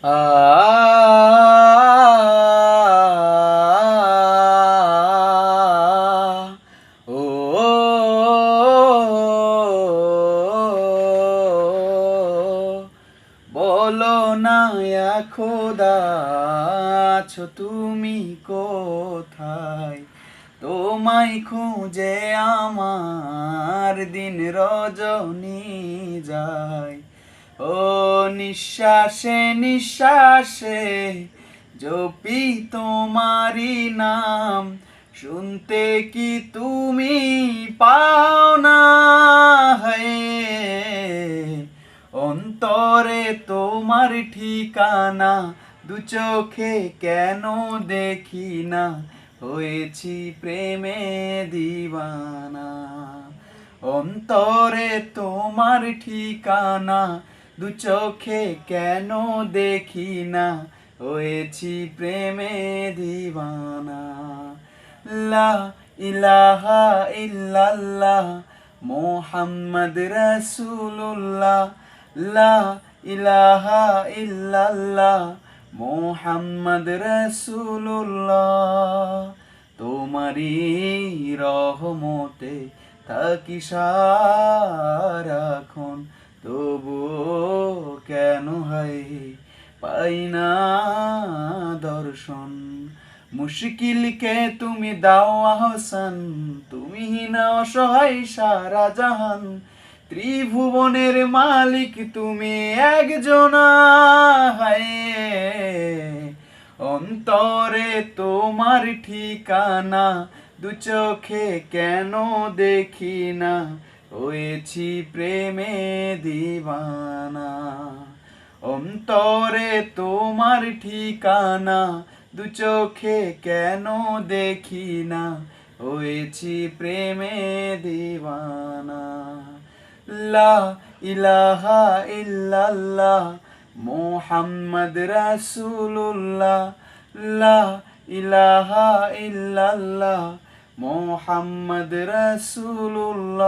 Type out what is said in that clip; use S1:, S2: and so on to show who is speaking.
S1: আ ও বলো না খোদা আছো তুমি কোথায়, তোমায় খুঁজে আমার দিন রজনী যায়। ও নিঃশ্বাসে নিঃশ্বাসে জপি তোমারি নাম, শুনতে কি তুমি পাও না? হে অন্তরে তোমার ঠিকানা, দু চোখে কেন দেখি না, হয়েছি প্রেমে দিওয়ানা। অন্তরে তোমার ঠিকানা, দু চোখে কেন দেখি না, হয়েছি প্রেমে দিওয়ানা। লা ইলাহা ইল্লাল্লাহ মুহাম্মদ রাসূলুল্লাহ, লা ইলাহা ইল্লাল্লাহ মুহাম্মদ রাসূলুল্লাহ। তোমারি রহমতে থাকি সারাক্ষণ, তবুও কেন হয় পাই না দর্শন। মুশকিলকে তুমি দাও আহসান, তুমি না অসহায় সারা জাহান, ত্রিভুবনের মালিক তুমি একজনা। হায় অন্তরে তোমার ঠিকানা, দু চোখে কেন দেখি না, হয়েছি প্রেমে দিওয়ানা। অন্তরে তোমার ঠিকানা, দু চোখে কেন দেখি না, হয়েছি প্রেমে দিওয়ানা। লা ইলাহা ইল্লাল্লাহ মুহাম্মদ রাসূলুল্লাহ, লা ইলাহা ইল্লাল্লাহ মুহাম্মদ রাসূলুল্লাহ।